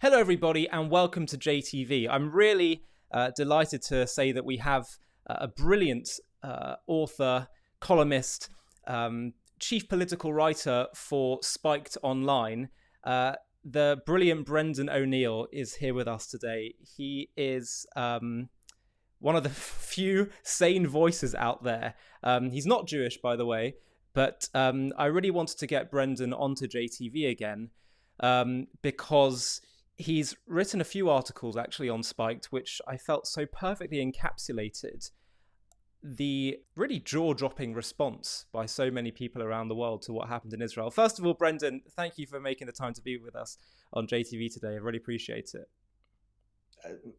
Hello, everybody, and welcome to JTV. I'm really delighted to say that we have a brilliant author, columnist, chief political writer for Spiked Online. The brilliant Brendan O'Neill is here with us today. He is one of the few sane voices out there. He's not Jewish, by the way, but I really wanted to get Brendan onto JTV again because he's written a few articles actually on Spiked, which I felt so perfectly encapsulated the really jaw-dropping response by so many people around the world to what happened in Israel. First of all, Brendan, thank you for making the time to be with us on JTV today. I really appreciate it.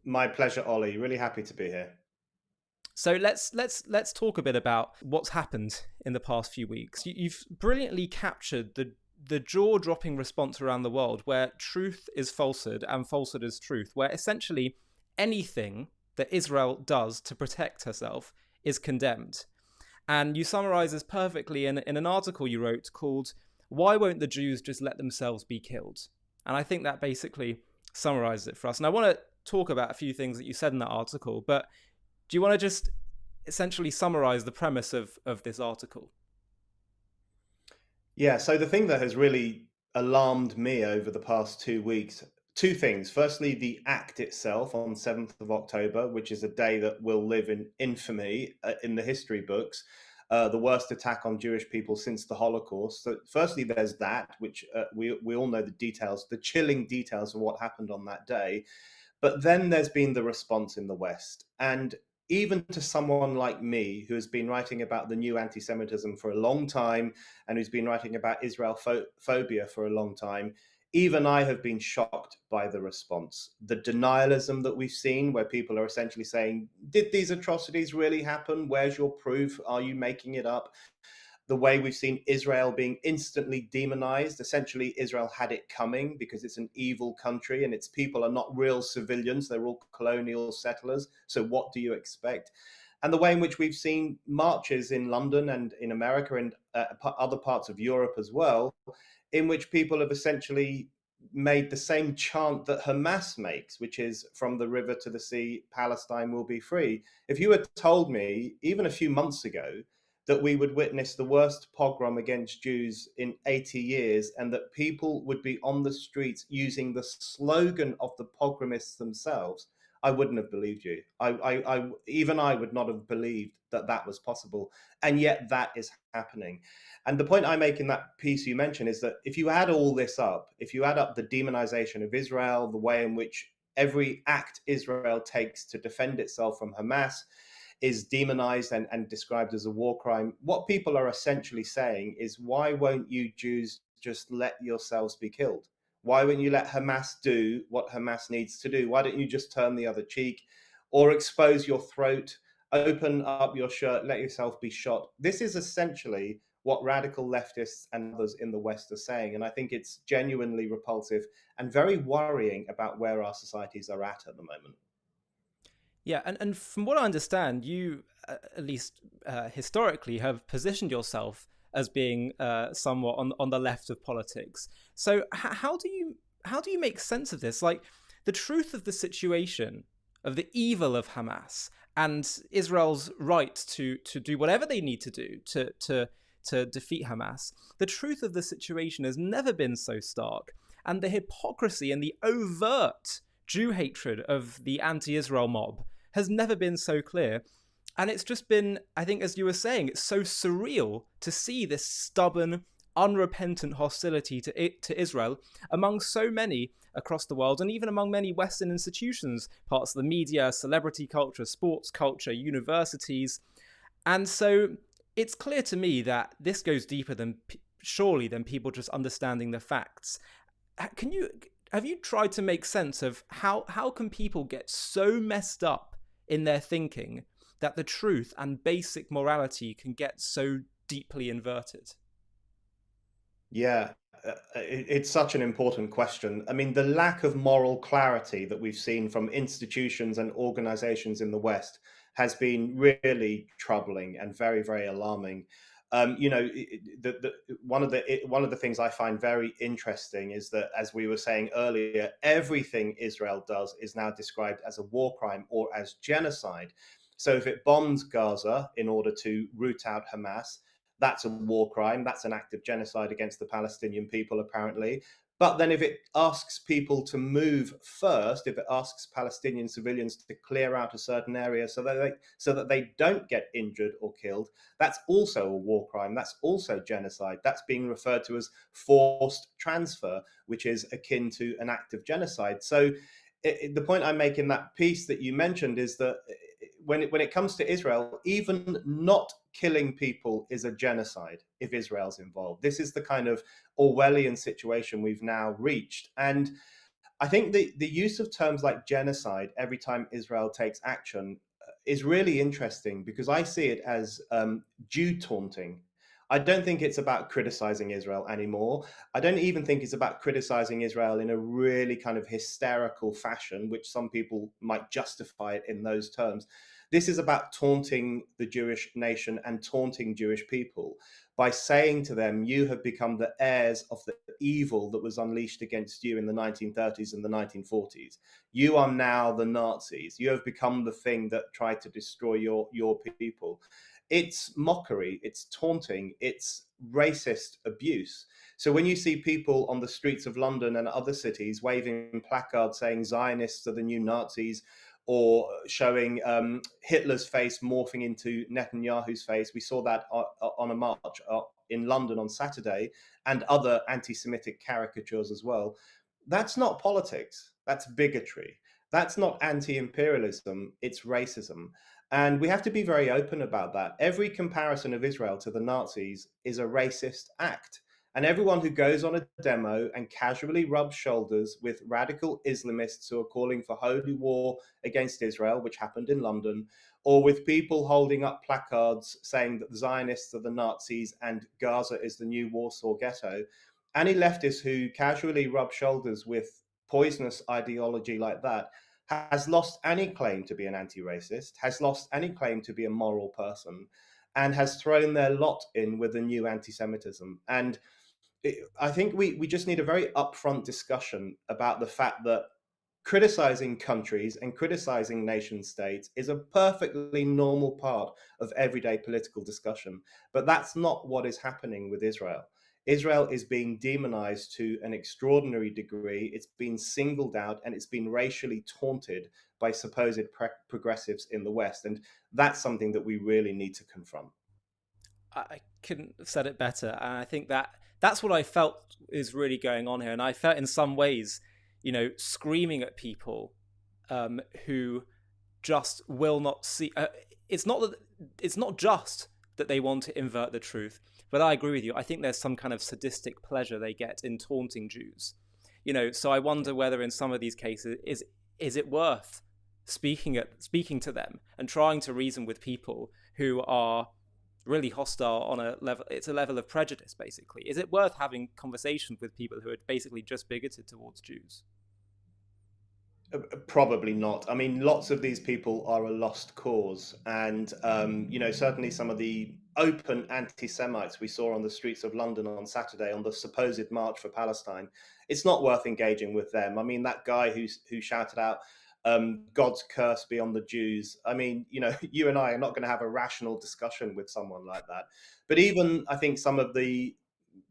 My pleasure, Ollie. Really happy to be here. So let's talk a bit about what's happened in the past few weeks. You've brilliantly captured the jaw-dropping response around the world where truth is falsehood and falsehood is truth, where essentially anything that Israel does to protect herself is condemned. And you summarize this perfectly in an article you wrote called "Why Won't the Jews Just Let Themselves Be Killed?" And I think that basically summarizes it for us. And I want to talk about a few things that you said in that article, but do you want to just essentially summarize the premise of this article? Yeah, so the thing that has really alarmed me over the past 2 weeks, two things. Firstly, the act itself on 7th of October, which is a day that will live in infamy in the history books, the worst attack on Jewish people since the Holocaust. So firstly, there's that, which we all know the details, the chilling details of what happened on that day. But then there's been the response in the West. And even to someone like me, who has been writing about the new anti Semitism for a long time and who's been writing about Israel phobia for a long time, even I have been shocked by the response. The denialism that we've seen, where people are essentially saying, did these atrocities really happen? Where's your proof? Are you making it up? The way we've seen Israel being instantly demonized. Essentially, Israel had it coming because it's an evil country and its people are not real civilians. They're all colonial settlers. So what do you expect? And the way in which we've seen marches in London and in America and other parts of Europe as well, in which people have essentially made the same chant that Hamas makes, which is from the river to the sea, Palestine will be free. If you had told me even a few months ago that we would witness the worst pogrom against Jews in 80 years and that people would be on the streets using the slogan of the pogromists themselves, I wouldn't have believed you. Even I would not have believed that that was possible. And yet that is happening. And the point I make in that piece you mentioned is that if you add all this up, if you add up the demonization of Israel, the way in which every act Israel takes to defend itself from Hamas is demonized and described as a war crime, what people are essentially saying is, why won't you Jews just let yourselves be killed? Why won't you let Hamas do what Hamas needs to do? Why don't you just turn the other cheek or expose your throat, open up your shirt, let yourself be shot? This is essentially what radical leftists and others in the West are saying. And I think it's genuinely repulsive and very worrying about where our societies are at the moment. Yeah, and from what I understand, you, at least historically, have positioned yourself as being somewhat on the left of politics. So how do you make sense of this? Like the truth of the situation, of the evil of Hamas and Israel's right to do whatever they need to do to defeat Hamas. The truth of the situation has never been so stark, and the hypocrisy and the overt Jew hatred of the anti-Israel mob has never been so clear. And it's just been, I think, as you were saying, it's so surreal to see this stubborn, unrepentant hostility to Israel among so many across the world, and even among many Western institutions, parts of the media, celebrity culture, sports culture, universities. And so it's clear to me that this goes deeper than surely than people just understanding the facts. Can you have you tried to make sense of how can people get so messed up in their thinking that the truth and basic morality can get so deeply inverted? Yeah, it's such an important question. I mean, the lack of moral clarity that we've seen from institutions and organizations in the West has been really troubling and very, very alarming. One of the things I find very interesting is that, as we were saying earlier, everything Israel does is now described as a war crime or as genocide. So if it bombs Gaza in order to root out Hamas, that's a war crime. That's an act of genocide against the Palestinian people, apparently. But then if it asks people to move first, if it asks Palestinian civilians to clear out a certain area so that they don't get injured or killed, that's also a war crime. That's also genocide. That's being referred to as forced transfer, which is akin to an act of genocide. So the point I make in that piece that you mentioned is that when it comes to Israel, even not killing people is a genocide if Israel's involved. This is the kind of Orwellian situation we've now reached. And I think the use of terms like genocide every time Israel takes action is really interesting, because I see it as Jew taunting. I don't think it's about criticizing Israel anymore. I don't even think it's about criticizing Israel in a really kind of hysterical fashion, which some people might justify it in those terms. This is about taunting the Jewish nation and taunting Jewish people by saying to them, you have become the heirs of the evil that was unleashed against you in the 1930s and the 1940s. You are now the Nazis. You have become the thing that tried to destroy your people. It's mockery, it's taunting, it's racist abuse. So when you see people on the streets of London and other cities waving placards saying Zionists are the new Nazis, or showing Hitler's face morphing into Netanyahu's face. We saw that on a march in London on Saturday, and other anti-Semitic caricatures as well. That's not politics. That's bigotry. That's not anti-imperialism. It's racism. And we have to be very open about that. Every comparison of Israel to the Nazis is a racist act. And everyone who goes on a demo and casually rubs shoulders with radical Islamists who are calling for holy war against Israel, which happened in London, or with people holding up placards saying that the Zionists are the Nazis and Gaza is the new Warsaw Ghetto, any leftist who casually rubs shoulders with poisonous ideology like that has lost any claim to be an anti-racist, has lost any claim to be a moral person, and has thrown their lot in with a new anti-Semitism. And I think we just need a very upfront discussion about the fact that criticizing countries and criticizing nation states is a perfectly normal part of everyday political discussion. But that's not what is happening with Israel. Israel is being demonized to an extraordinary degree. It's been singled out and it's been racially taunted by supposed progressives in the West. And that's something that we really need to confront. I couldn't have said it better. And I think that's what I felt is really going on here. And I felt in some ways, screaming at people who just will not see. It's not just that they want to invert the truth, but I agree with you. I think there's some kind of sadistic pleasure they get in taunting Jews. So I wonder whether in some of these cases is it worth speaking to them and trying to reason with people who are really hostile on a level. It's a level of prejudice, basically. Is it worth having conversations with people who are basically just bigoted towards Jews? Probably not. I mean, lots of these people are a lost cause, and certainly some of the open anti-Semites we saw on the streets of London on Saturday on the supposed March for Palestine. It's not worth engaging with them. I mean, that guy who shouted out God's curse be on the Jews. I mean, you and I are not going to have a rational discussion with someone like that. But even I think some of the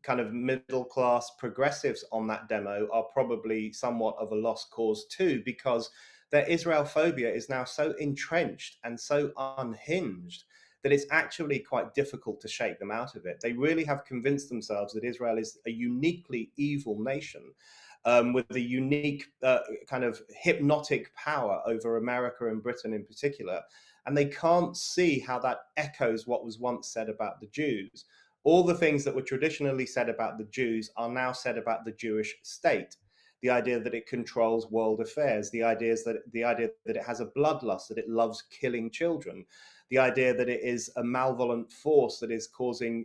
kind of middle class progressives on that demo are probably somewhat of a lost cause too, because their Israel phobia is now so entrenched and so unhinged that it's actually quite difficult to shake them out of it. They really have convinced themselves that Israel is a uniquely evil nation, with a unique kind of hypnotic power over America and Britain in particular. And they can't see how that echoes what was once said about the Jews. All the things that were traditionally said about the Jews are now said about the Jewish state. The idea that it controls world affairs, the idea that it has a bloodlust, that it loves killing children, the idea that it is a malevolent force that is causing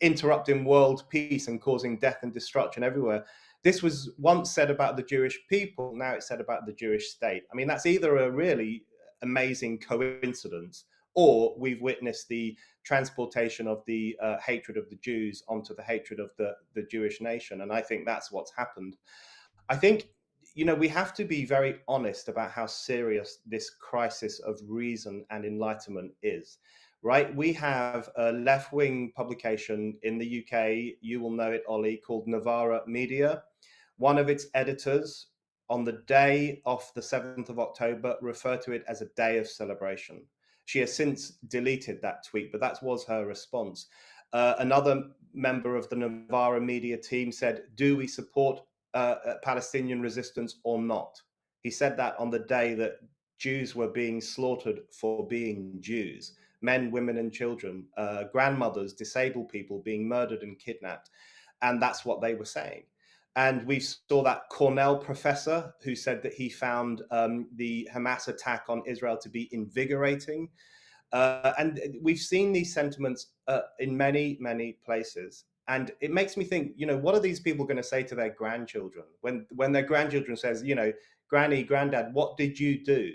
interrupting world peace and causing death and destruction everywhere. This was once said about the Jewish people, now it's said about the Jewish state. I mean, that's either a really amazing coincidence or we've witnessed the transportation of the hatred of the Jews onto the hatred of the Jewish nation. And I think that's what's happened. I think, we have to be very honest about how serious this crisis of reason and enlightenment is, right? We have a left wing publication in the UK, you will know it, Ollie, called Novara Media. One of its editors, on the day of the 7th of October, referred to it as a day of celebration. She has since deleted that tweet, but that was her response. Another member of the Novara Media team said, "Do we support Palestinian resistance or not?" He said that on the day that Jews were being slaughtered for being Jews. Men, women, and children, grandmothers, disabled people being murdered and kidnapped. And that's what they were saying. And we saw that Cornell professor who said that he found the Hamas attack on Israel to be invigorating. And we've seen these sentiments in many, many places. And it makes me think, what are these people going to say to their grandchildren when their grandchildren says, Granny, Granddad, what did you do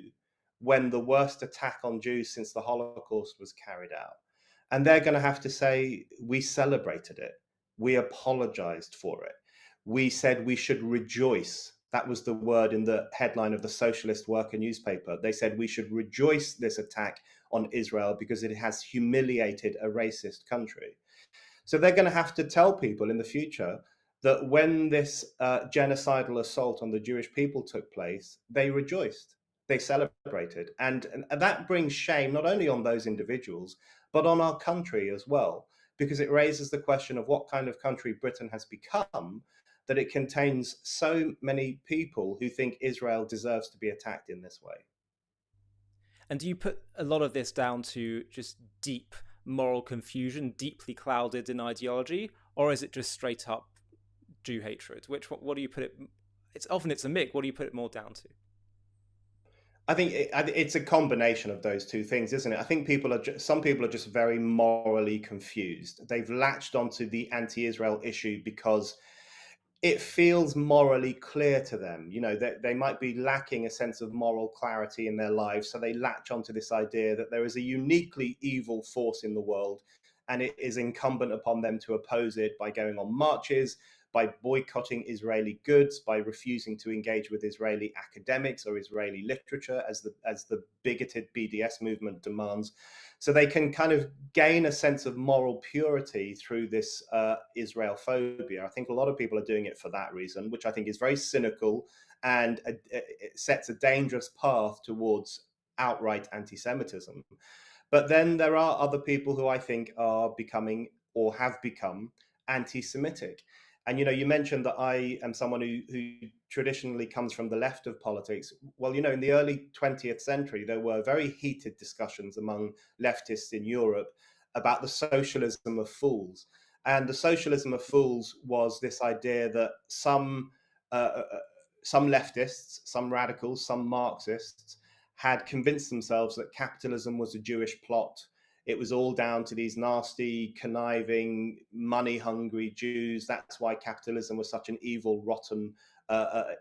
when the worst attack on Jews since the Holocaust was carried out? And they're going to have to say, we celebrated it. We apologized for it. We said we should rejoice. That was the word in the headline of the Socialist Worker newspaper. They said we should rejoice this attack on Israel because it has humiliated a racist country. So they're going to have to tell people in the future that when this genocidal assault on the Jewish people took place, they rejoiced, they celebrated. And that brings shame not only on those individuals, but on our country as well, because it raises the question of what kind of country Britain has become, that it contains so many people who think Israel deserves to be attacked in this way. And do you put a lot of this down to just deep moral confusion, deeply clouded in ideology, or is it just straight up Jew hatred? What do you put it? It's a mix. What do you put it more down to? I think it's a combination of those two things, isn't it? I think some people are just very morally confused. They've latched onto the anti-Israel issue because it feels morally clear to them. They might be lacking a sense of moral clarity in their lives, so they latch onto this idea that there is a uniquely evil force in the world, and it is incumbent upon them to oppose it by going on marches, by boycotting Israeli goods, by refusing to engage with Israeli academics or Israeli literature, as the bigoted BDS movement demands. So they can kind of gain a sense of moral purity through this Israel phobia. I think a lot of people are doing it for that reason, which I think is very cynical, and it sets a dangerous path towards outright anti-Semitism. But then there are other people who I think are becoming or have become anti-Semitic. And you mentioned that I am someone who traditionally comes from the left of politics. Well, in the early 20th century, there were very heated discussions among leftists in Europe about the socialism of fools. And the socialism of fools was this idea that some leftists, some radicals, some Marxists had convinced themselves that capitalism was a Jewish plot. It was all down to these nasty, conniving, money-hungry Jews. That's why capitalism was such an evil, rotten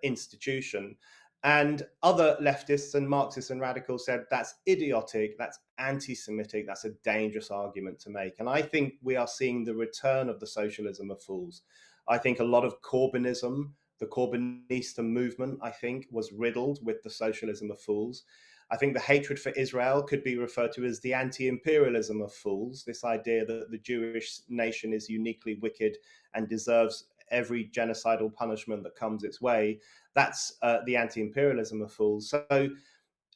institution. And other leftists and Marxists and radicals said that's idiotic, that's anti-Semitic, that's a dangerous argument to make. And I think we are seeing the return of the socialism of fools. I think a lot of Corbynism, the Corbynista movement, I think, was riddled with the socialism of fools. I think the hatred for Israel could be referred to as the anti-imperialism of fools, this idea that the Jewish nation is uniquely wicked and deserves every genocidal punishment that comes its way. That's the anti-imperialism of fools. So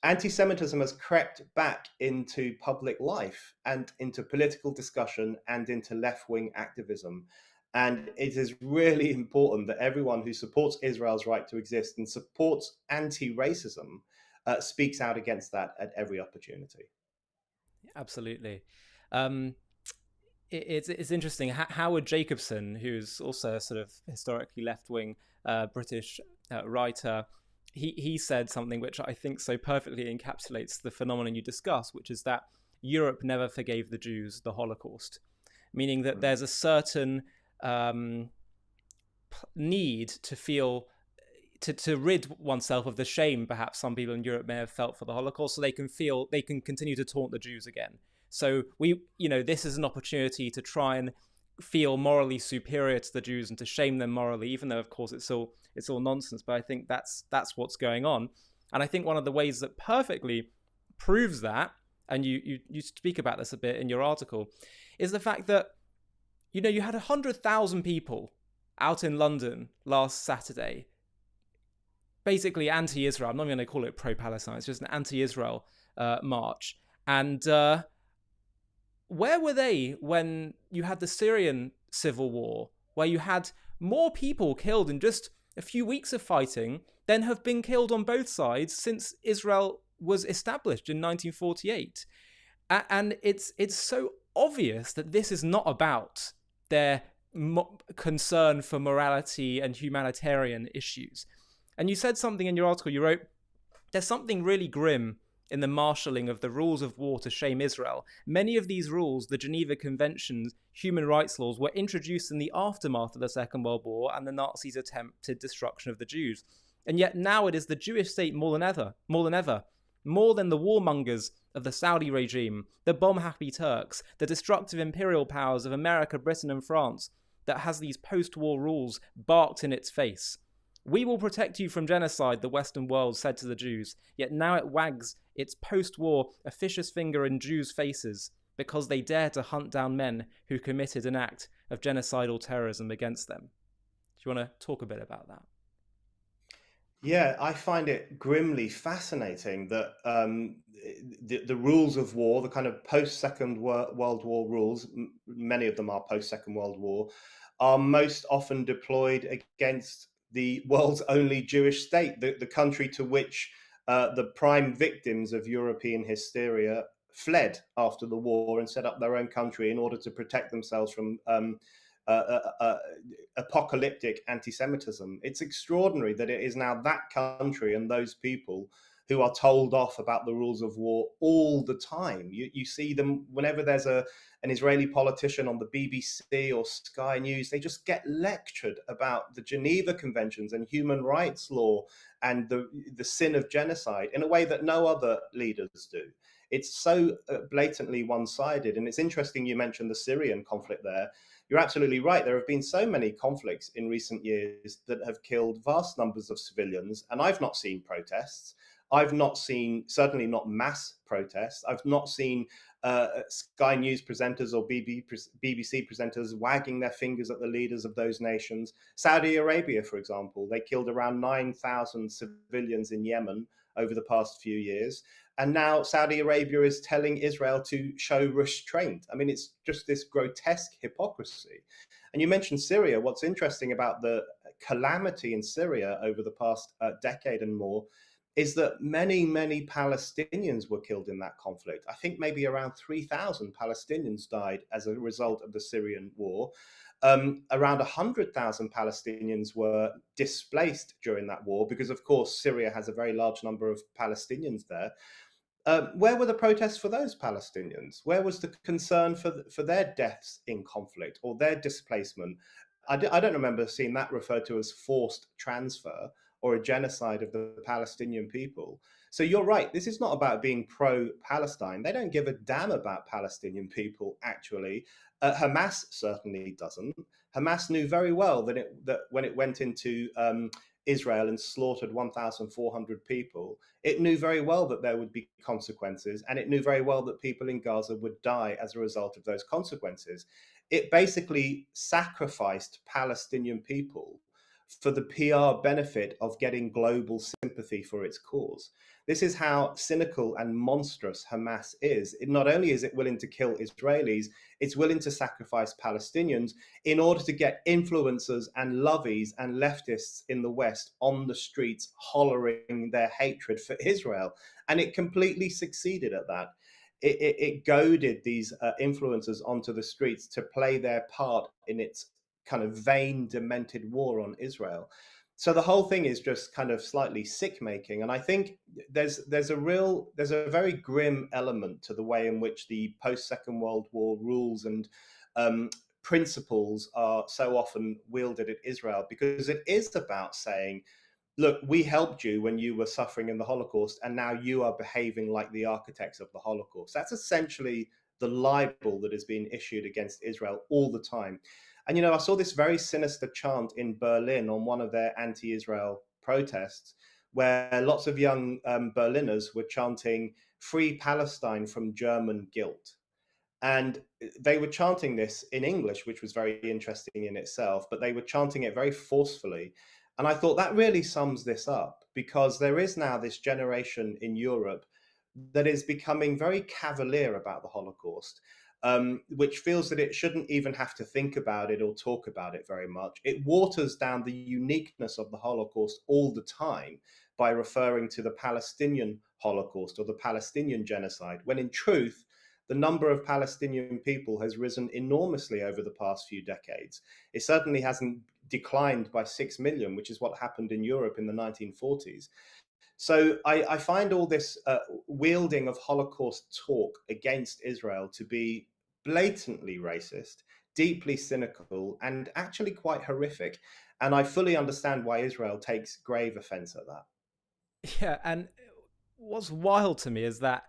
anti-Semitism has crept back into public life and into political discussion and into left-wing activism. And it is really important that everyone who supports Israel's right to exist and supports anti-racism speaks out against that at every opportunity. Absolutely. It's interesting. Howard Jacobson, who's also a sort of historically left-wing British writer, he said something which I think so perfectly encapsulates the phenomenon you discuss, which is that Europe never forgave the Jews the Holocaust, meaning that there's a certain need to feel to rid oneself of the shame perhaps some people in Europe may have felt for the Holocaust, so they can continue to taunt the Jews again. So this is an opportunity to try and feel morally superior to the Jews and to shame them morally, even though of course it's all nonsense. But I think that's what's going on, and I think one of the ways that perfectly proves that, and you speak about this a bit in your article, is the fact that you had 100,000 people out in London last Saturday, basically anti-Israel. I'm not going to call it pro-Palestine. It's just an anti-Israel march. And where were they when you had the Syrian civil war, where you had more people killed in just a few weeks of fighting than have been killed on both sides since Israel was established in 1948? And it's so obvious that this is not about their concern for morality and humanitarian issues. And you said something in your article, you wrote, there's something really grim in the marshalling of the rules of war to shame Israel. Many of these rules, the Geneva Convention's human rights laws, were introduced in the aftermath of the Second World War and the Nazis' attempted destruction of the Jews. And yet now it is the Jewish state more than ever, more than the warmongers of the Saudi regime, the bomb-happy Turks, the destructive imperial powers of America, Britain and France, that has these post-war rules barked in its face. We will protect you from genocide, the Western world said to the Jews, yet now it wags its post-war officious finger in Jews' faces because they dare to hunt down men who committed an act of genocidal terrorism against them. Do you want to talk a bit about that? Yeah, I find it grimly fascinating that the rules of war, the kind of post-Second World War rules, many of them are post-Second World War, are most often deployed against the world's only Jewish state, the country to which the prime victims of European hysteria fled after the war and set up their own country in order to protect themselves from apocalyptic anti-Semitism. It's extraordinary that it is now that country and those people who are told off about the rules of war all the time. You see them whenever there's an Israeli politician on the BBC or Sky News, they just get lectured about the Geneva Conventions and human rights law and the sin of genocide in a way that no other leaders do. It's so blatantly one-sided. And it's interesting you mentioned the Syrian conflict there. You're absolutely right. There have been so many conflicts in recent years that have killed vast numbers of civilians, and I've not seen protests. I've not seen, certainly not mass protests. I've not seen Sky News presenters or BBC presenters wagging their fingers at the leaders of those nations. Saudi Arabia, for example, they killed around 9,000 civilians in Yemen over the past few years. And now Saudi Arabia is telling Israel to show restraint. I mean, it's just this grotesque hypocrisy. And you mentioned Syria. What's interesting about the calamity in Syria over the past decade and more is that many, many Palestinians were killed in that conflict. I think maybe around 3,000 Palestinians died as a result of the Syrian war. Around 100,000 Palestinians were displaced during that war because, of course, Syria has a very large number of Palestinians there. Where were the protests for those Palestinians? Where was the concern for their deaths in conflict or their displacement? I don't remember seeing that referred to as forced transfer or a genocide of the Palestinian people. So you're right, this is not about being pro-Palestine. They don't give a damn about Palestinian people, actually. Hamas certainly doesn't. Hamas knew very well that when it went into Israel and slaughtered 1,400 people, it knew very well that there would be consequences, and it knew very well that people in Gaza would die as a result of those consequences. It basically sacrificed Palestinian people for the PR benefit of getting global sympathy for its cause. This is how cynical and monstrous Hamas is. Not only is it willing to kill Israelis, it's willing to sacrifice Palestinians in order to get influencers and lovies and leftists in the West on the streets hollering their hatred for Israel. And it completely succeeded at that. It goaded these influencers onto the streets to play their part in its kind of vain, demented war on Israel. So the whole thing is just kind of slightly sick-making, and I think there's a very grim element to the way in which the post-Second World War rules and principles are so often wielded at Israel, because it is about saying look, we helped you when you were suffering in the Holocaust, and now you are behaving like the architects of the Holocaust. That's essentially the libel that is being issued against Israel all the time. And, I saw this very sinister chant in Berlin on one of their anti Israel protests, where lots of young Berliners were chanting, "Free Palestine from German guilt." And they were chanting this in English, which was very interesting in itself, but they were chanting it very forcefully. And I thought that really sums this up, because there is now this generation in Europe that is becoming very cavalier about the Holocaust, which feels that it shouldn't even have to think about it or talk about it very much. It waters down the uniqueness of the Holocaust all the time by referring to the Palestinian Holocaust or the Palestinian genocide, when in truth, the number of Palestinian people has risen enormously over the past few decades. It certainly hasn't declined by 6 million, which is what happened in Europe in the 1940s. So I find all this wielding of Holocaust talk against Israel to be blatantly racist, deeply cynical, and actually quite horrific. And I fully understand why Israel takes grave offense at that. Yeah, and what's wild to me is that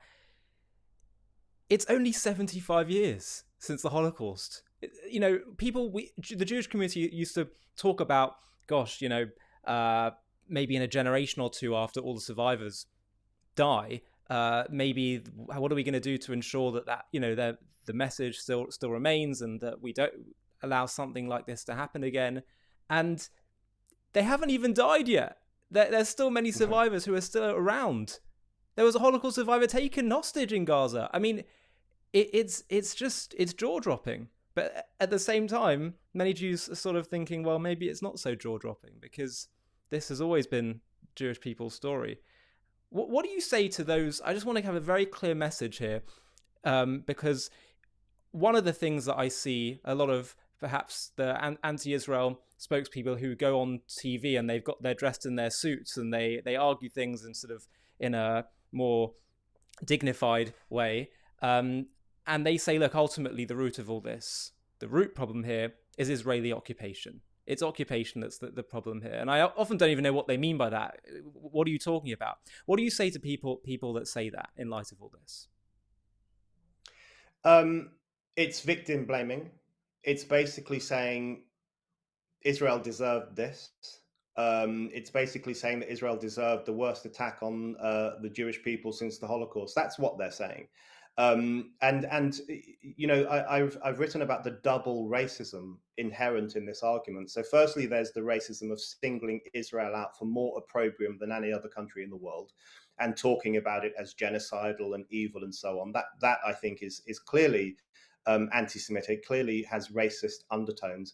it's only 75 years since the Holocaust. The Jewish community used to talk about, gosh, maybe in a generation or two after all the survivors die, maybe what are we going to do to ensure that the message still remains and that we don't allow something like this to happen again. And they haven't even died yet. There's still many survivors who are still around. There was a Holocaust survivor taken hostage in Gaza. I mean, it's jaw dropping. But at the same time, many Jews are sort of thinking, well, maybe it's not so jaw dropping because this has always been Jewish people's story. What do you say to those? I just want to have a very clear message here, because one of the things that I see a lot of perhaps the anti-Israel spokespeople who go on TV and they're dressed in their suits and they argue things in sort of in a more dignified way, and they say, look, ultimately the root problem here is Israeli occupation. It's occupation that's the problem here. And I often don't even know what they mean by that. What are you talking about? What do you say to people that say that in light of all this? It's victim blaming. It's basically saying Israel deserved this. It's basically saying that Israel deserved the worst attack on the Jewish people since the Holocaust. That's what they're saying. And I've written about the double racism inherent in this argument. So firstly, there's the racism of singling Israel out for more opprobrium than any other country in the world, and talking about it as genocidal and evil and so on. That I think is clearly anti-Semitic, clearly has racist undertones.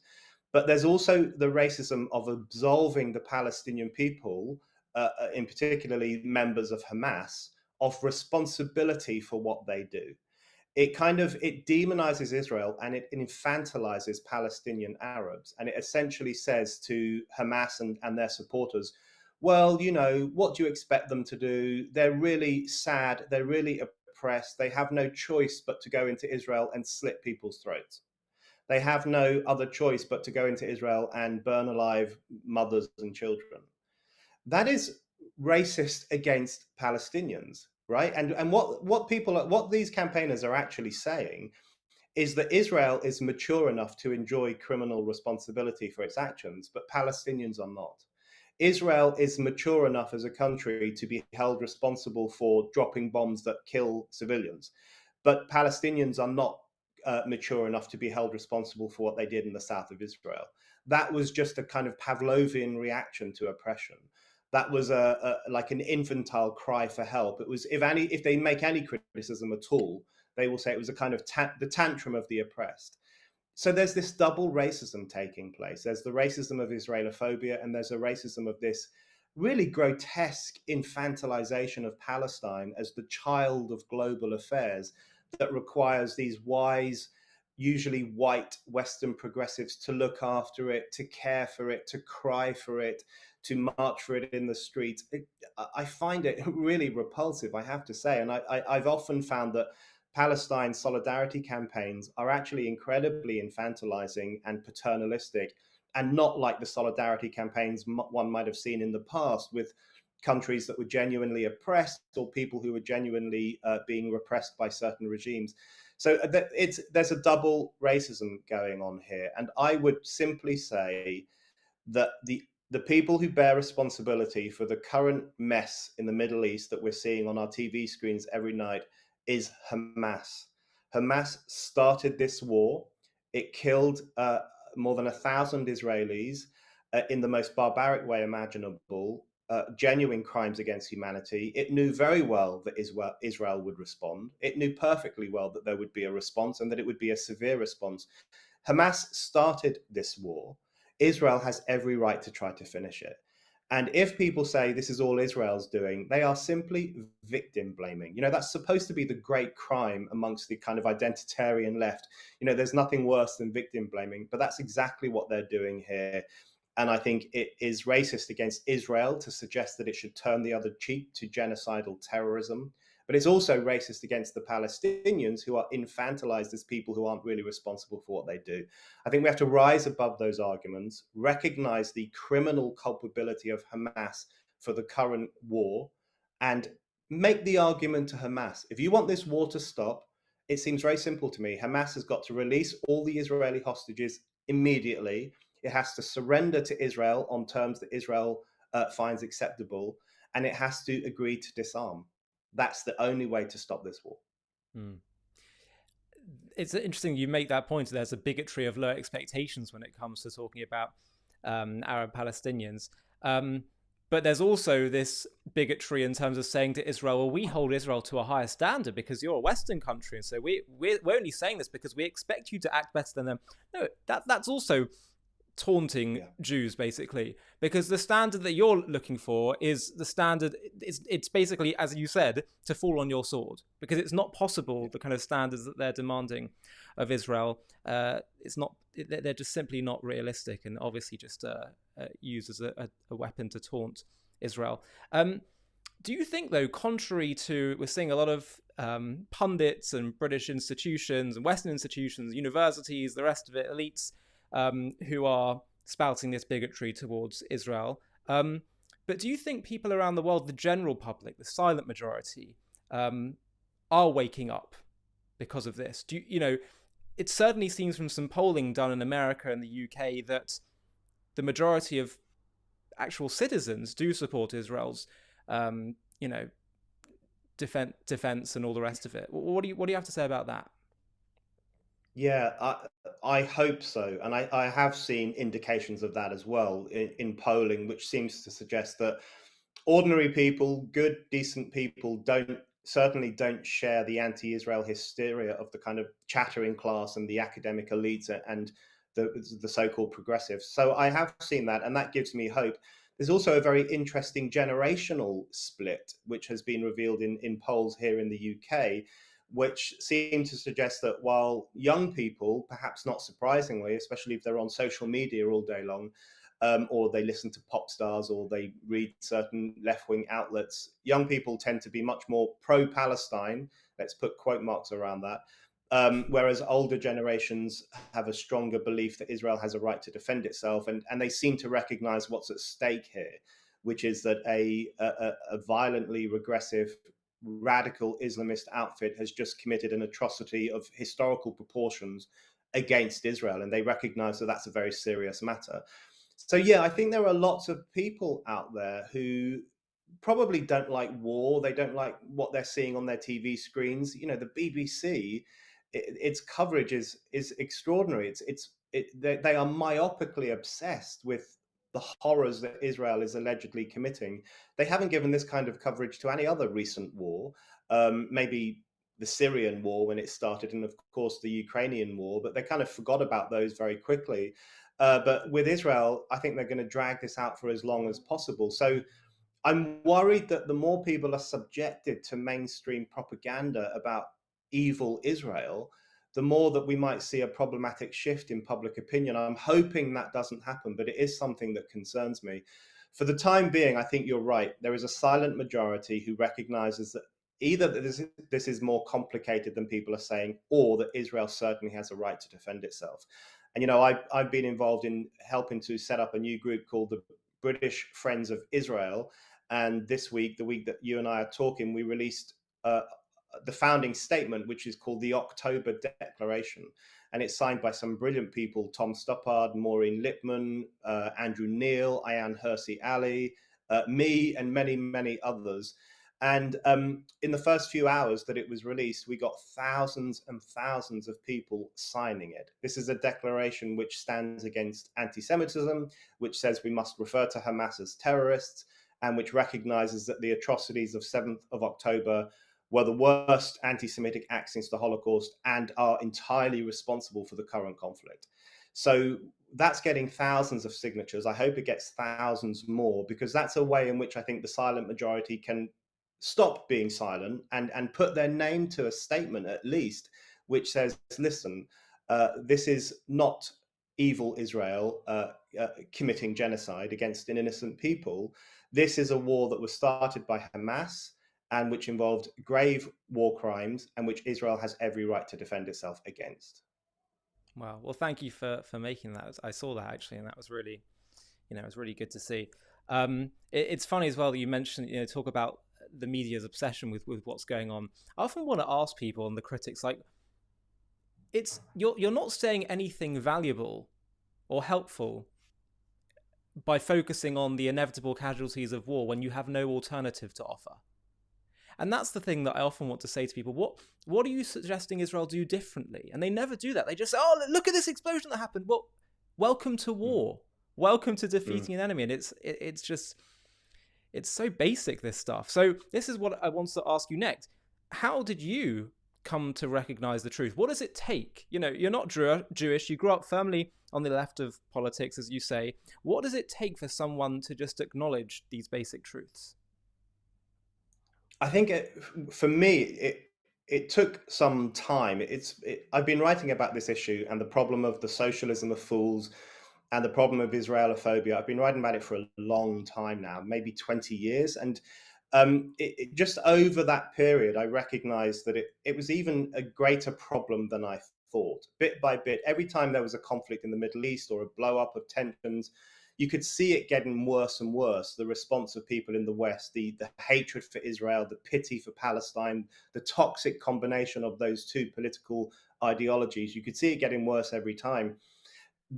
But there's also the racism of absolving the Palestinian people, in particularly members of Hamas, of responsibility for what they do. It demonizes Israel and it infantilizes Palestinian Arabs, and it essentially says to Hamas and their supporters, well, what do you expect them to do? They're really sad, they're really oppressed, they have no choice but to go into Israel and slit people's throats. They have no other choice but to go into Israel and burn alive mothers and children. That is racist against Palestinians, right? And what these campaigners are actually saying is that Israel is mature enough to enjoy criminal responsibility for its actions, but Palestinians are not. Israel is mature enough as a country to be held responsible for dropping bombs that kill civilians, but Palestinians are not mature enough to be held responsible for what they did in the south of Israel. That was just a kind of Pavlovian reaction to oppression. That was like an infantile cry for help. It was if they make any criticism at all, they will say it was a kind of the tantrum of the oppressed. So there's this double racism taking place. There's the racism of Israelophobia, and there's a racism of this really grotesque infantilization of Palestine as the child of global affairs that requires these wise, usually white Western progressives to look after it, to care for it, to cry for it, to march for it in the streets. I find it really repulsive, I have to say. And I've often found that Palestine solidarity campaigns are actually incredibly infantilizing and paternalistic and not like the solidarity campaigns one might have seen in the past with countries that were genuinely oppressed or people who were genuinely being repressed by certain regimes. So there's a double racism going on here. And I would simply say that the people who bear responsibility for the current mess in the Middle East that we're seeing on our TV screens every night is Hamas. Hamas started this war. It killed more than 1,000 Israelis in the most barbaric way imaginable, genuine crimes against humanity. It knew very well that Israel would respond. It knew perfectly well that there would be a response and that it would be a severe response. Hamas started this war. Israel has every right to try to finish it. And if people say this is all Israel's doing, they are simply victim blaming. That's supposed to be the great crime amongst the kind of identitarian left. There's nothing worse than victim blaming, but that's exactly what they're doing here. And I think it is racist against Israel to suggest that it should turn the other cheek to genocidal terrorism. But it's also racist against the Palestinians, who are infantilized as people who aren't really responsible for what they do. I think we have to rise above those arguments, recognize the criminal culpability of Hamas for the current war, and make the argument to Hamas. If you want this war to stop, it seems very simple to me. Hamas has got to release all the Israeli hostages immediately. It has to surrender to Israel on terms that Israel finds acceptable, and it has to agree to disarm. That's the only way to stop this war. It's interesting you make that point. There's a bigotry of low expectations when it comes to talking about Arab Palestinians. But there's also this bigotry in terms of saying to Israel, well, we hold Israel to a higher standard because you're a Western country. And so we're only saying this because we expect you to act better than them. No, that's also taunting Jews, basically, because the standard that you're looking for is the standard. It's basically, as you said, to fall on your sword, because it's not possible. The kind of standards that they're demanding of Israel, it's not. They're just simply not realistic, and obviously just used as a weapon to taunt Israel. Do you think, though, contrary to, we're seeing a lot of pundits and British institutions and Western institutions, universities, the rest of it, elites, who are spouting this bigotry towards Israel. But do you think people around the world, the general public, the silent majority, are waking up because of this? It certainly seems from some polling done in America and the UK that the majority of actual citizens do support Israel's, defense and all the rest of it. What do you have to say about that? Yeah, I hope so. And I have seen indications of that as well in polling, which seems to suggest that ordinary people, good, decent people, certainly don't share the anti-Israel hysteria of the kind of chattering class and the academic elites and the so-called progressives. So I have seen that, and that gives me hope. There's also a very interesting generational split, which has been revealed in polls here in the UK, which seem to suggest that while young people, perhaps not surprisingly, especially if they're on social media all day long, or they listen to pop stars or they read certain left-wing outlets, young people tend to be much more pro-Palestine. Let's put quote marks around that. Whereas older generations have a stronger belief that Israel has a right to defend itself, and they seem to recognize what's at stake here, which is that a violently regressive radical Islamist outfit has just committed an atrocity of historical proportions against Israel, and they recognize that that's a very serious matter. So yeah, I think there are lots of people out there who probably don't like war. They don't like what they're seeing on their TV screens. The BBC, its coverage is extraordinary. They are myopically obsessed with the horrors that Israel is allegedly committing. They haven't given this kind of coverage to any other recent war, maybe the Syrian war when it started, and of course the Ukrainian war, but they kind of forgot about those very quickly. But with Israel, I think they're going to drag this out for as long as possible. So I'm worried that the more people are subjected to mainstream propaganda about evil Israel, the more that we might see a problematic shift in public opinion. I'm hoping that doesn't happen, but it is something that concerns me. For the time being, I think you're right. There is a silent majority who recognizes that either this is more complicated than people are saying, or that Israel certainly has a right to defend itself. And I've been involved in helping to set up a new group called the British Friends of Israel. And this week, the week that you and I are talking, we released uh, the founding statement, which is called the October Declaration. And it's signed by some brilliant people: Tom Stoppard, Maureen Lipman, Andrew Neil, Ayaan Hirsi Ali, me, and many, many others. And in the first few hours that it was released, we got thousands and thousands of people signing it. This is a declaration which stands against anti-Semitism, which says we must refer to Hamas as terrorists, and which recognizes that the atrocities of 7th of October were the worst anti-Semitic acts since the Holocaust and are entirely responsible for the current conflict. So that's getting thousands of signatures. I hope it gets thousands more, because that's a way in which I think the silent majority can stop being silent and put their name to a statement, at least, which says, listen, this is not evil Israel committing genocide against an innocent people. This is a war that was started by Hamas and which involved grave war crimes and which Israel has every right to defend itself against. Wow. Well, thank you for making that. I saw that actually, and that was really, it was really good to see. It's funny as well that you mentioned, talk about the media's obsession with what's going on. I often want to ask people and the critics, like, you're not saying anything valuable or helpful by focusing on the inevitable casualties of war when you have no alternative to offer. And that's the thing that I often want to say to people. What are you suggesting Israel do differently? And they never do that. They just say, oh, look at this explosion that happened. Well, welcome to war. Welcome to defeating an enemy. And it's just, it's so basic, this stuff. So this is what I want to ask you next. How did you come to recognize the truth? What does it take? You're not Jewish. You grew up firmly on the left of politics, as you say. What does it take for someone to just acknowledge these basic truths? I think for me, it took some time. I've been writing about this issue and the problem of the socialism of fools and the problem of Israelophobia. I've been writing about it for a long time now, maybe 20 years. And just over that period, I recognized that it was even a greater problem than I thought. Bit by bit, every time there was a conflict in the Middle East or a blow up of tensions, you could see it getting worse and worse. The response of people in the West, the hatred for Israel, the pity for Palestine, the toxic combination of those two political ideologies, you could see it getting worse every time.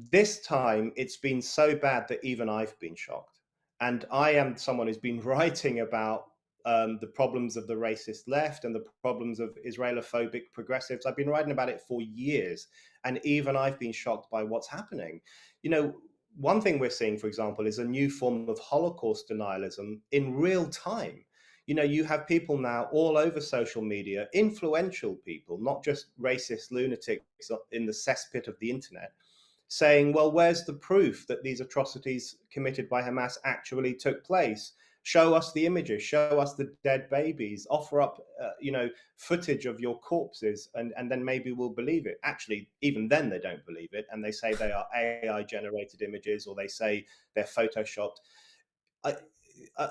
This time, it's been so bad that even I've been shocked. And I am someone who's been writing about the problems of the racist left and the problems of Israelophobic progressives. I've been writing about it for years. And even I've been shocked by what's happening. One thing we're seeing, for example, is a new form of Holocaust denialism in real time. You have people now all over social media, influential people, not just racist lunatics in the cesspit of the internet, saying, well, where's the proof that these atrocities committed by Hamas actually took place? Show us the images, show us the dead babies, offer up, footage of your corpses, and then maybe we'll believe it. Actually, even then they don't believe it, and they say they are AI generated images, or they say they're photoshopped.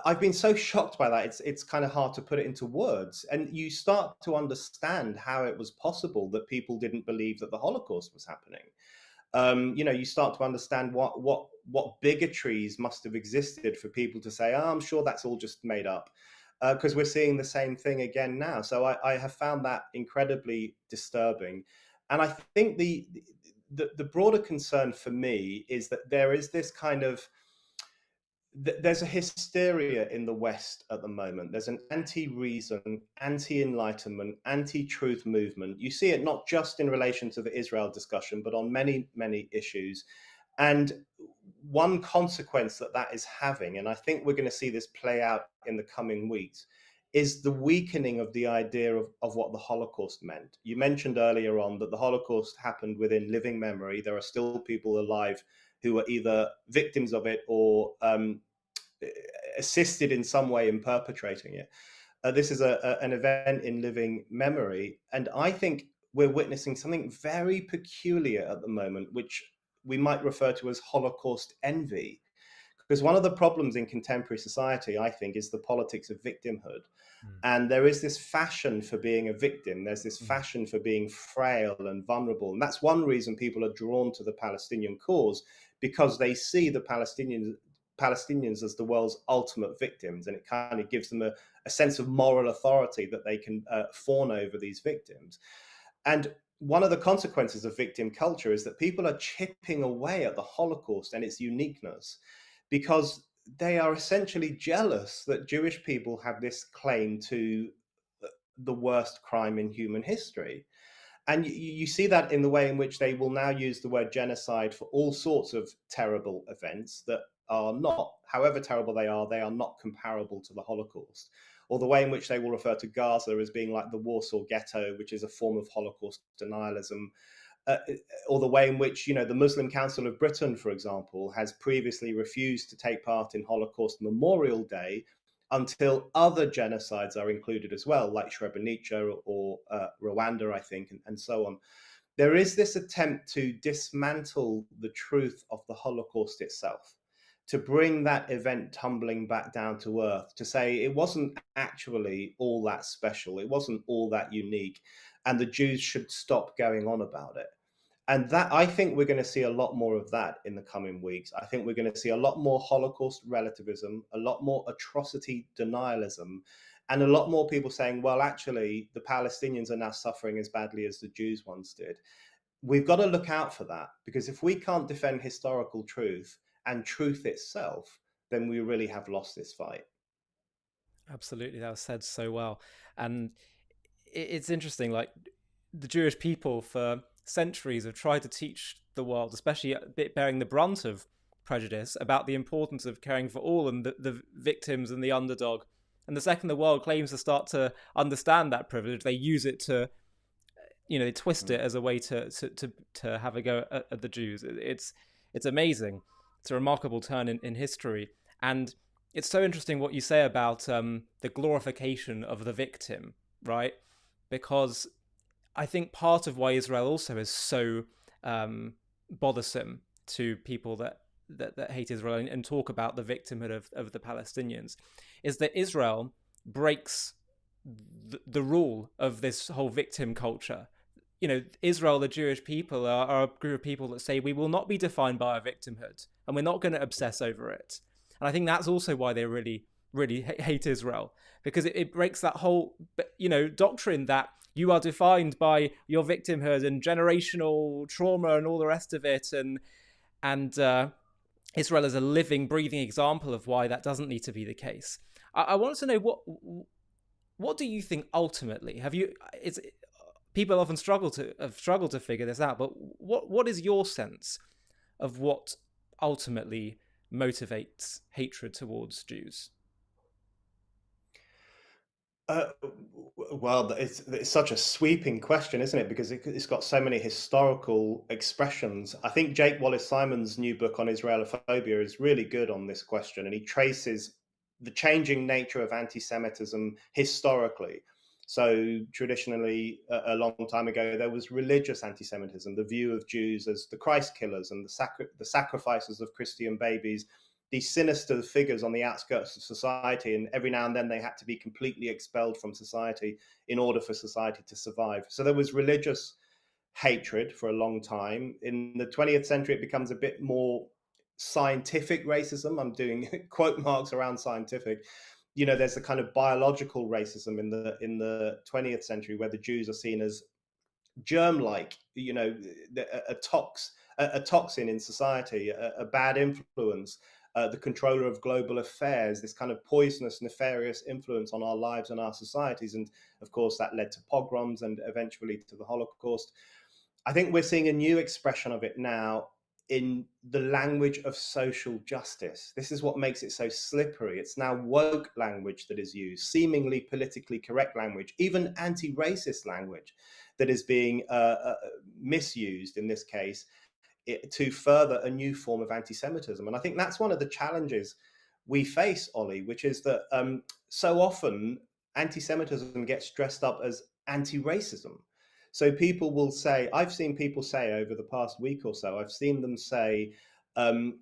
I've been so shocked by that. It's kind of hard to put it into words, and you start to understand how it was possible that people didn't believe that the Holocaust was happening. You start to understand what bigotries must have existed for people to say, oh, I'm sure that's all just made up, because we're seeing the same thing again now. So I have found that incredibly disturbing. And I think the broader concern for me is that there is this kind of, there's a hysteria in the West at the moment. There's an anti-reason, anti-enlightenment, anti-truth movement. You see it not just in relation to the Israel discussion, but on many, many issues. And one consequence that is having, and I think we're going to see this play out in the coming weeks, is the weakening of the idea of what the Holocaust meant. You mentioned earlier on that the Holocaust happened within living memory. There are still people alive who were either victims of it or assisted in some way in perpetrating it. This is an event in living memory. And I think we're witnessing something very peculiar at the moment, which we might refer to as Holocaust envy. Because one of the problems in contemporary society, I think, is the politics of victimhood. Mm, And there is this fashion for being a victim. There's this mm, fashion for being frail and vulnerable. And that's one reason people are drawn to the Palestinian cause, because they see the Palestinians as the world's ultimate victims. And it kind of gives them a sense of moral authority that they can fawn over these victims. And one of the consequences of victim culture is that people are chipping away at the Holocaust and its uniqueness, because they are essentially jealous that Jewish people have this claim to the worst crime in human history. And you see that in the way in which they will now use the word genocide for all sorts of terrible events that are not, however terrible they are not comparable to the Holocaust. Or the way in which they will refer to Gaza as being like the Warsaw Ghetto, which is a form of Holocaust denialism. uh, or the way in which, the Muslim Council of Britain, for example, has previously refused to take part in Holocaust Memorial Day until other genocides are included as well, like Srebrenica or Rwanda, I think, and so on. There is this attempt to dismantle the truth of the Holocaust itself, to bring that event tumbling back down to earth, to say it wasn't actually all that special, it wasn't all that unique, and the Jews should stop going on about it. And that, I think we're going to see a lot more of that in the coming weeks. I think we're going to see a lot more Holocaust relativism, a lot more atrocity denialism, and a lot more people saying, well, actually, the Palestinians are now suffering as badly as the Jews once did. We've got to look out for that, because if we can't defend historical truth and truth itself, then we really have lost this fight. absolutely, that was said so well. And it's interesting, like the Jewish people for centuries have tried to teach the world, especially a bit bearing the brunt of prejudice, about the importance of caring for all and the victims and the underdog. And the second the world claims to start to understand that privilege, they use it to, they twist it as a way to have a go at the Jews. It's amazing. It's a remarkable turn in history, and it's so interesting what you say about the glorification of the victim, right? Because I think part of why Israel also is so bothersome to people that hate Israel and talk about the victimhood of the Palestinians is that Israel breaks the rule of this whole victim culture. Israel, the Jewish people, are a group of people that say we will not be defined by our victimhood and we're not going to obsess over it. And I think that's also why they really, really hate Israel, because it breaks that whole, doctrine that you are defined by your victimhood and generational trauma and all the rest of it. And Israel is a living, breathing example of why that doesn't need to be the case. I want to know what do you think ultimately? People often struggle to figure this out, but what is your sense of what ultimately motivates hatred towards Jews? Uh, well, it's such a sweeping question, isn't it? Because it's got so many historical expressions. I think Jake Wallace Simon's new book on Israelophobia is really good on this question, and he traces the changing nature of anti-Semitism historically. So traditionally, a long time ago, there was religious anti-Semitism, the view of Jews as the Christ killers and the sacrifices of Christian babies, these sinister figures on the outskirts of society, and every now and then they had to be completely expelled from society in order for society to survive. So there was religious hatred for a long time. In the 20th century, it becomes a bit more scientific racism. I'm doing quote marks around scientific. There's a kind of biological racism in the 20th century, where the Jews are seen as germ-like, a toxin in society, a bad influence, the controller of global affairs, this kind of poisonous, nefarious influence on our lives and our societies. And of course, that led to pogroms and eventually to the Holocaust. I think we're seeing a new expression of it now in the language of social justice. This is what makes it so slippery. It's now woke language that is used, seemingly politically correct language, even anti-racist language that is being misused in this case to further a new form of anti-Semitism. And I think that's one of the challenges we face, Ollie, which is that so often anti-Semitism gets dressed up as anti-racism. So people will say, I've seen people say over the past week or so, I've seen them say, um,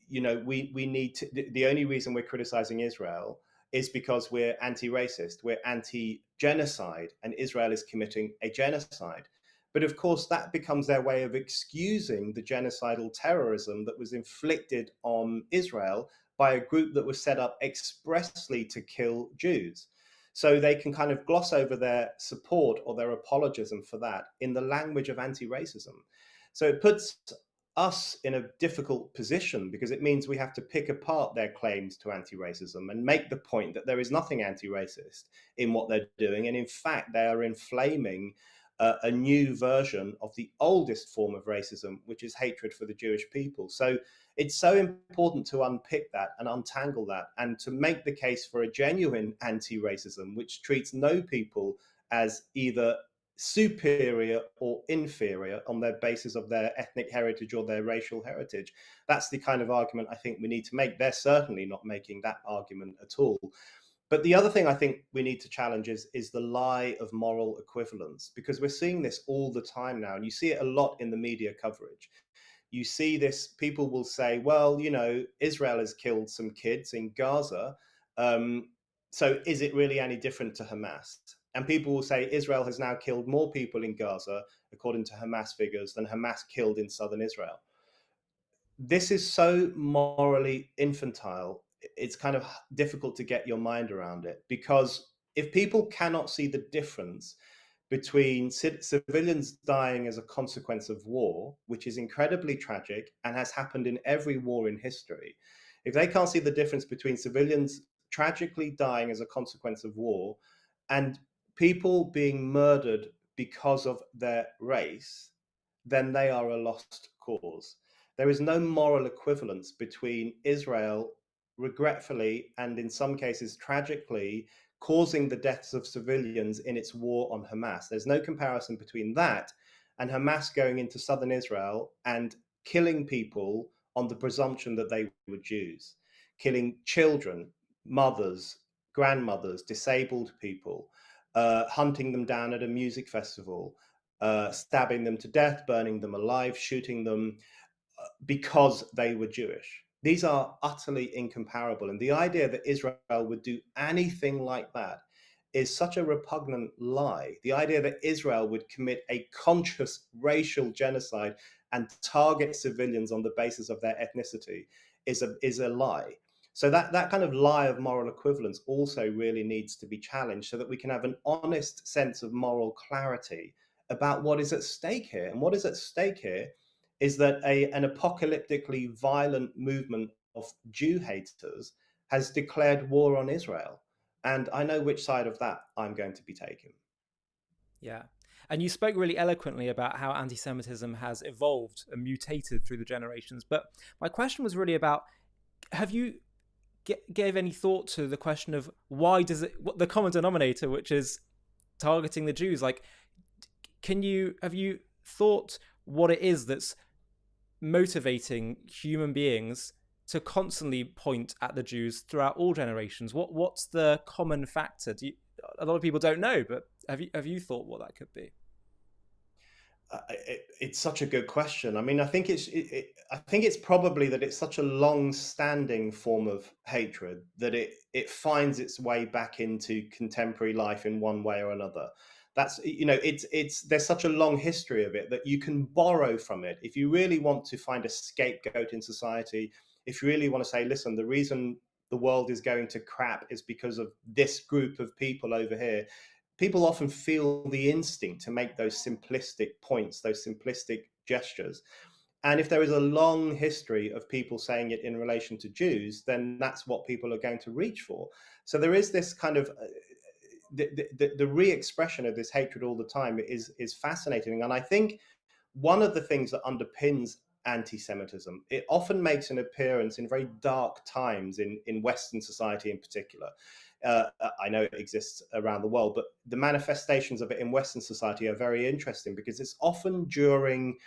we need to. The only reason we're criticizing Israel is because we're anti-racist, we're anti-genocide, and Israel is committing a genocide. But of course, that becomes their way of excusing the genocidal terrorism that was inflicted on Israel by a group that was set up expressly to kill Jews. So they can kind of gloss over their support or their apologism for that in the language of anti-racism. So it puts us in a difficult position because it means we have to pick apart their claims to anti-racism and make the point that there is nothing anti-racist in what they're doing, and in fact they are inflaming a new version of the oldest form of racism, which is hatred for the Jewish people. So it's so important to unpick that and untangle that, and to make the case for a genuine anti-racism which treats no people as either superior or inferior on their basis of their ethnic heritage or their racial heritage. That's the kind of argument I think we need to make. They're certainly not making that argument at all. But the other thing I think we need to challenge is the lie of moral equivalence, because we're seeing this all the time now, and you see it a lot in the media coverage. You see this, people will say, well, Israel has killed some kids in Gaza. So is it really any different to Hamas? And people will say Israel has now killed more people in Gaza, according to Hamas figures, than Hamas killed in southern Israel. This is so morally infantile. It's kind of difficult to get your mind around it, because if people cannot see the difference between civilians dying as a consequence of war, which is incredibly tragic and has happened in every war in history, if they can't see the difference between civilians tragically dying as a consequence of war and people being murdered because of their race, then they are a lost cause. There is no moral equivalence between Israel regretfully and in some cases tragically causing the deaths of civilians in its war on Hamas. There's no comparison between that and Hamas going into southern Israel and killing people on the presumption that they were Jews, killing children, mothers, grandmothers, disabled people, hunting them down at a music festival, stabbing them to death, burning them alive, shooting them because they were Jewish. These are utterly incomparable. And the idea that Israel would do anything like that is such a repugnant lie. The idea that Israel would commit a conscious racial genocide and target civilians on the basis of their ethnicity is a lie. So that kind of lie of moral equivalence also really needs to be challenged so that we can have an honest sense of moral clarity about what is at stake here. And what is at stake here is that an apocalyptically violent movement of Jew haters has declared war on Israel. And I know which side of that I'm going to be taking. Yeah. And you spoke really eloquently about how anti-Semitism has evolved and mutated through the generations. But my question was really about, have you gave any thought to the question of why does it, what the common denominator, which is targeting the Jews? Like, have you thought what it is that's motivating human beings to constantly point at the Jews throughout all generations? What's the common factor? A lot of people don't know, but have you thought what that could be? It's such a good question. I mean, I think it's probably that it's such a long-standing form of hatred that it finds its way back into contemporary life in one way or another. That's, it's there's such a long history of it that you can borrow from it if you really want to find a scapegoat in society. If you really want to say, listen, the reason the world is going to crap is because of this group of people over here. People often feel the instinct to make those simplistic points, those simplistic gestures. And if there is a long history of people saying it in relation to Jews, then that's what people are going to reach for. So there is this kind of the re-expression of this hatred all the time is fascinating. And I think one of the things that underpins anti-Semitism, it often makes an appearance in very dark times in Western society in particular. I know it exists around the world, but the manifestations of it in Western society are very interesting because it's often during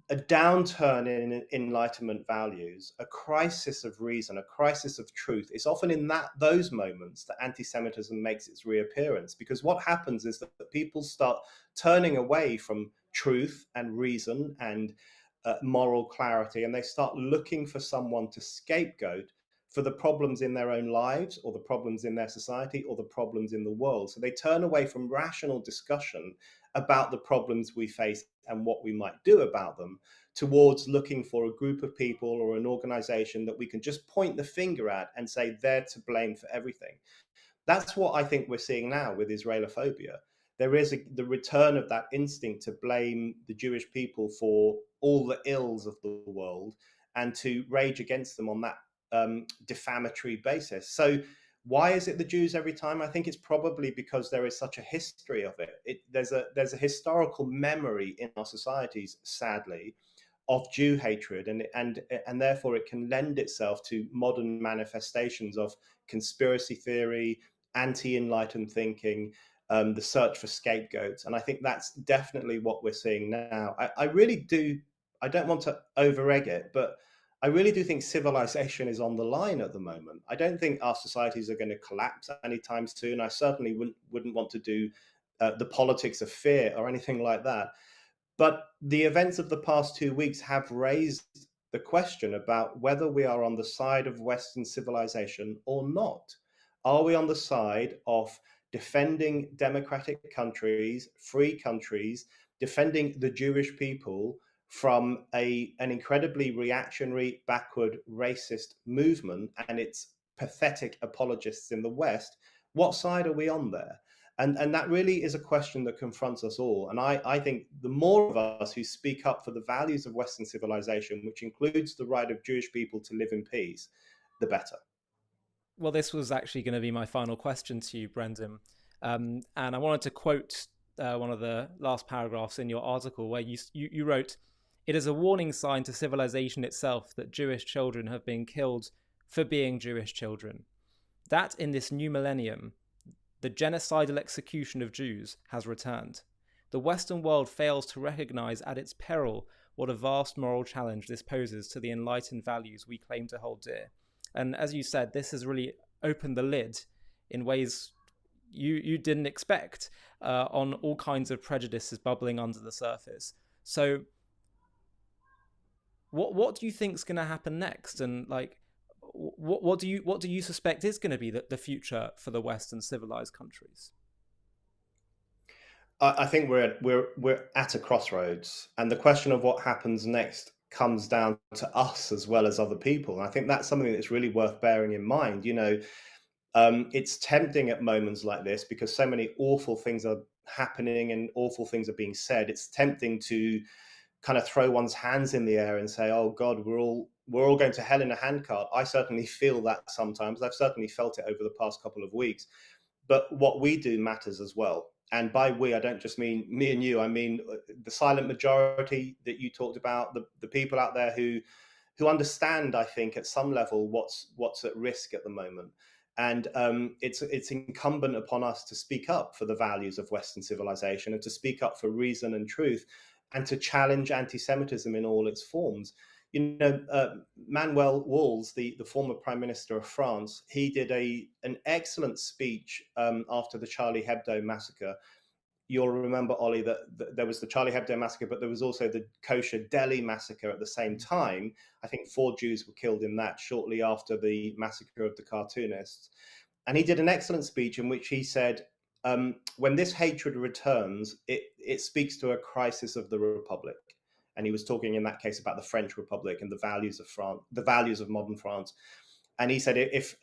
a downturn in Enlightenment values, a crisis of reason, a crisis of truth. It's often in those moments that anti-Semitism makes its reappearance, because what happens is that people start turning away from truth and reason and moral clarity, and they start looking for someone to scapegoat for the problems in their own lives, or the problems in their society, or the problems in the world. So they turn away from rational discussion about the problems we face and what we might do about them, towards looking for a group of people or an organization that we can just point the finger at and say they're to blame for everything. That's what I think we're seeing now with Israelophobia. There is the return of that instinct to blame the Jewish people for all the ills of the world, and to rage against them on that defamatory basis. So why is it the Jews every time? I think it's probably because there is such a history of it. There's a historical memory in our societies, sadly, of Jew hatred, and therefore it can lend itself to modern manifestations of conspiracy theory, anti-enlightened thinking, the search for scapegoats. And I think that's definitely what we're seeing now. I really do. I don't want to over-egg it, but I really do think civilization is on the line at the moment. I don't think our societies are going to collapse anytime soon. I certainly wouldn't want to do the politics of fear or anything like that. But the events of the past 2 weeks have raised the question about whether we are on the side of Western civilization or not. Are we on the side of defending democratic countries, free countries, defending the Jewish people from an incredibly reactionary, backward, racist movement and its pathetic apologists in the West? What side are we on there? And that really is a question that confronts us all. And I think the more of us who speak up for the values of Western civilization, which includes the right of Jewish people to live in peace, the better. Well, this was actually going to be my final question to you, Brendan. And I wanted to quote one of the last paragraphs in your article where you wrote, "It is a warning sign to civilization itself that Jewish children have been killed for being Jewish children. That in this new millennium, the genocidal execution of Jews has returned. The Western world fails to recognize at its peril what a vast moral challenge this poses to the enlightened values we claim to hold dear." And as you said, this has really opened the lid in ways you didn't expect on all kinds of prejudices bubbling under the surface. So what do you think is going to happen next? And like, what do you suspect is going to be the future for the Western civilized countries? I think we're at a crossroads, and the question of what happens next comes down to us as well as other people. And I think that's something that's really worth bearing in mind. It's tempting at moments like this, because so many awful things are happening and awful things are being said. It's tempting to kind of throw one's hands in the air and say, "Oh God, we're all going to hell in a handcart." I certainly feel that sometimes. I've certainly felt it over the past couple of weeks. But what we do matters as well. And by we, I don't just mean me and you. I mean the silent majority that you talked about, the people out there who understand, I think, at some level what's at risk at the moment. And it's incumbent upon us to speak up for the values of Western civilization, and to speak up for reason and truth, and to challenge anti-Semitism in all its forms. Manuel Valls, the former Prime Minister of France, he did an excellent speech after the Charlie Hebdo massacre. You'll remember, Ollie, that there was the Charlie Hebdo massacre, but there was also the Kosher Deli massacre at the same time. I think 4 Jews were killed in that shortly after the massacre of the cartoonists. And he did an excellent speech in which he said, when this hatred returns, it speaks to a crisis of the Republic. And he was talking in that case about the French Republic and the values of France, the values of modern France. And he said, if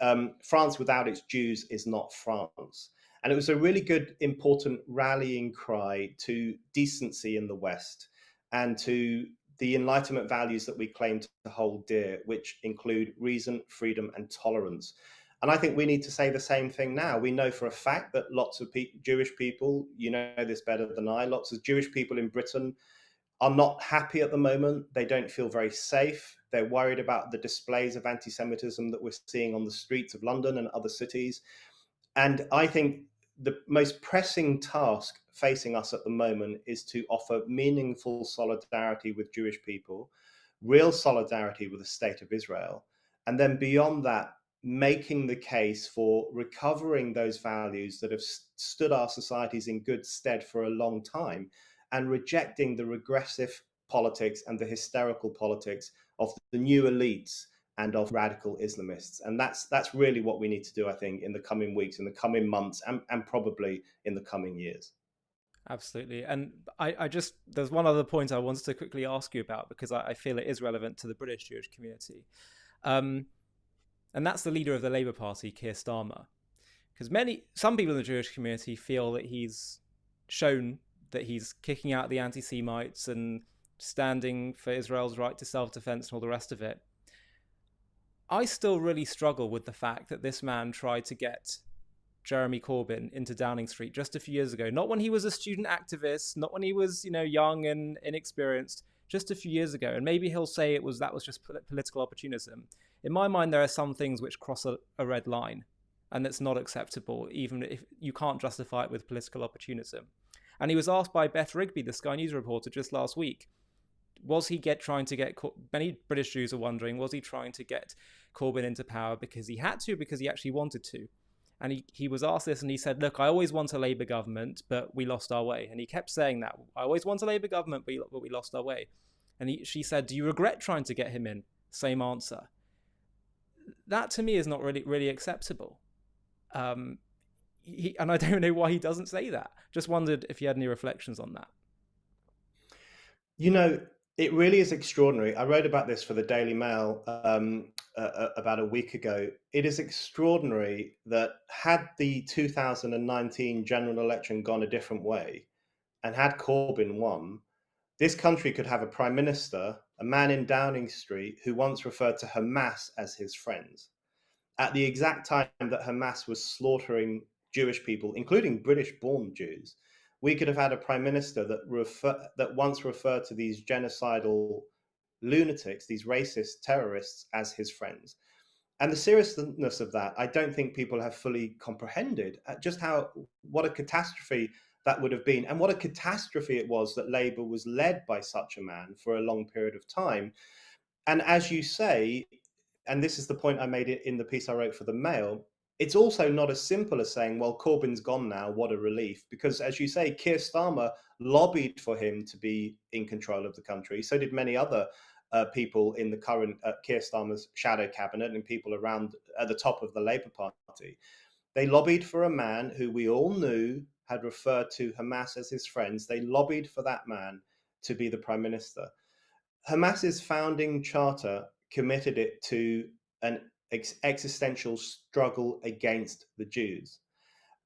France without its Jews is not France. And it was a really good, important rallying cry to decency in the West, and to the Enlightenment values that we claim to hold dear, which include reason, freedom, and tolerance. And I think we need to say the same thing now. We know for a fact that lots of Jewish people, you know this better than I, lots of Jewish people in Britain are not happy at the moment. They don't feel very safe. They're worried about the displays of anti-Semitism that we're seeing on the streets of London and other cities. And I think the most pressing task facing us at the moment is to offer meaningful solidarity with Jewish people, real solidarity with the state of Israel, and then beyond that, making the case for recovering those values that have stood our societies in good stead for a long time, and rejecting the regressive politics and the hysterical politics of the new elites and of radical Islamists. And that's really what we need to do, I think, in the coming weeks, in the coming months, and probably in the coming years. Absolutely. And I just, there's one other point I wanted to quickly ask you about because I feel it is relevant to the British Jewish community. Um, and that's the leader of the Labour Party, Keir Starmer. Because some people in the Jewish community feel that he's shown that he's kicking out the anti-Semites and standing for Israel's right to self-defense and all the rest of it. I still really struggle with the fact that this man tried to get Jeremy Corbyn into Downing Street just a few years ago. Not when he was a student activist, not when he was, young and inexperienced, just a few years ago. And maybe he'll say that was just political opportunism. In my mind, there are some things which cross a red line, and that's not acceptable, even if you can't justify it with political opportunism. And he was asked by Beth Rigby, the Sky News reporter, just last week, was he trying to get, many British Jews are wondering, was he trying to get Corbyn into power because he had to, because he actually wanted to? And he was asked this and he said, look, I always want a Labour government, but we lost our way. And he kept saying that. I always want a Labour government, but we lost our way. And she said, do you regret trying to get him in? Same answer. That to me is not really, really acceptable. And I don't know why he doesn't say that. Just wondered if you had any reflections on that. It really is extraordinary. I wrote about this for the Daily Mail about a week ago. It is extraordinary that had the 2019 general election gone a different way and had Corbyn won, this country could have a prime minister, a man in Downing Street, who once referred to Hamas as his friends. At the exact time that Hamas was slaughtering Jewish people, including British-born Jews, we could have had a prime minister that once referred to these genocidal lunatics, these racist terrorists, as his friends. And the seriousness of that, I don't think people have fully comprehended just what a catastrophe that would have been, and what a catastrophe it was that Labour was led by such a man for a long period of time. And as you say, and this is the point I made in the piece I wrote for the Mail, it's also not as simple as saying, well, Corbyn's gone now, what a relief. Because as you say, Keir Starmer lobbied for him to be in control of the country. So did many other people in the current Keir Starmer's shadow cabinet and people around at the top of the Labour Party. They lobbied for a man who we all knew had referred to Hamas as his friends. They lobbied for that man to be the prime minister. Hamas's founding charter committed it to an existential struggle against the Jews.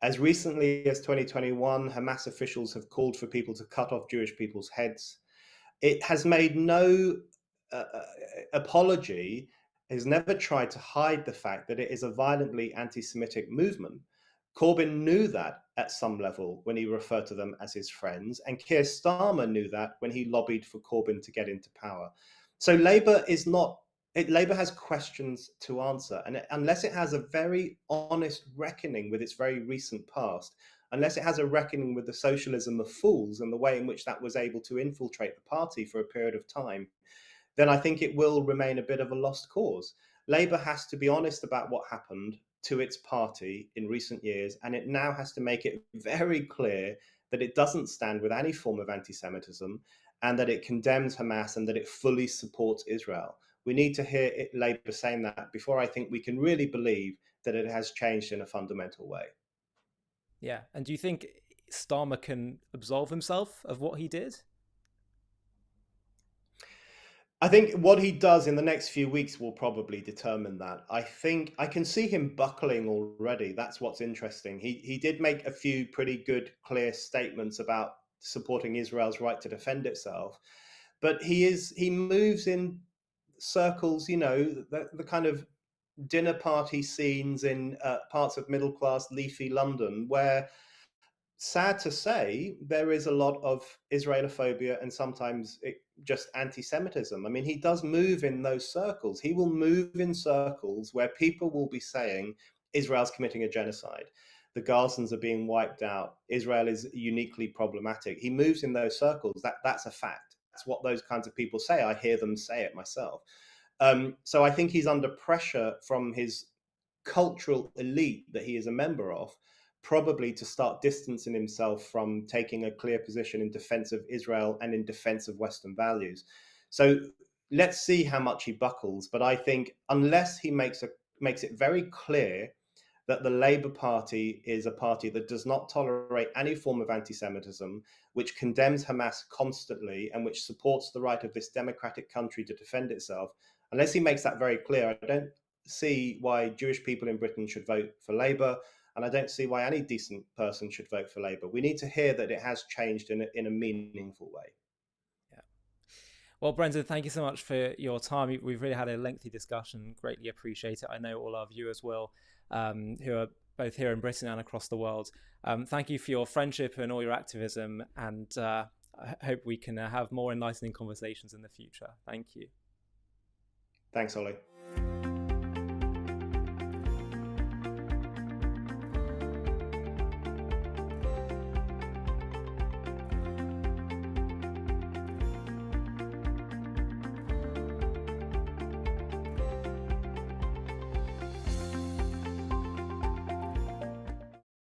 As recently as 2021, Hamas officials have called for people to cut off Jewish people's heads. It has made no apology, has never tried to hide the fact that it is a violently anti-Semitic movement. Corbyn knew that at some level when he referred to them as his friends, and Keir Starmer knew that when he lobbied for Corbyn to get into power. So Labour has questions to answer, and unless it has a very honest reckoning with its very recent past, unless it has a reckoning with the socialism of fools and the way in which that was able to infiltrate the party for a period of time, then I think it will remain a bit of a lost cause. Labour has to be honest about what happened to its party in recent years, and it now has to make it very clear that it doesn't stand with any form of anti-Semitism, and that it condemns Hamas, and that it fully supports Israel. We need to hear Labour saying that before I think we can really believe that it has changed in a fundamental way. Yeah, and do you think Starmer can absolve himself of what he did? I think what he does in the next few weeks will probably determine that. I think I can see him buckling already. That's what's interesting. He did make a few pretty good, clear statements about supporting Israel's right to defend itself, but he moves in circles. The kind of dinner party scenes in parts of middle class leafy London where, sad to say, there is a lot of Israelophobia and sometimes just anti-Semitism. I mean, he does move in those circles. He will move in circles where people will be saying Israel's committing a genocide. The Gazans are being wiped out. Israel is uniquely problematic. He moves in those circles. That's a fact. That's what those kinds of people say. I hear them say it myself. So I think he's under pressure from his cultural elite that he is a member of, probably to start distancing himself from taking a clear position in defense of Israel and in defense of Western values. So let's see how much he buckles. But I think unless he makes it very clear that the Labour Party is a party that does not tolerate any form of anti-Semitism, which condemns Hamas constantly, and which supports the right of this democratic country to defend itself, unless he makes that very clear, I don't see why Jewish people in Britain should vote for Labour, and I don't see why any decent person should vote for Labour. We need to hear that it has changed in a meaningful way. Yeah. Well, Brendan, thank you so much for your time. We've really had a lengthy discussion. Greatly appreciate it. I know all our viewers will, who are both here in Britain and across the world. Thank you for your friendship and all your activism, and I hope we can have more enlightening conversations in the future. Thank you. Thanks, Ollie.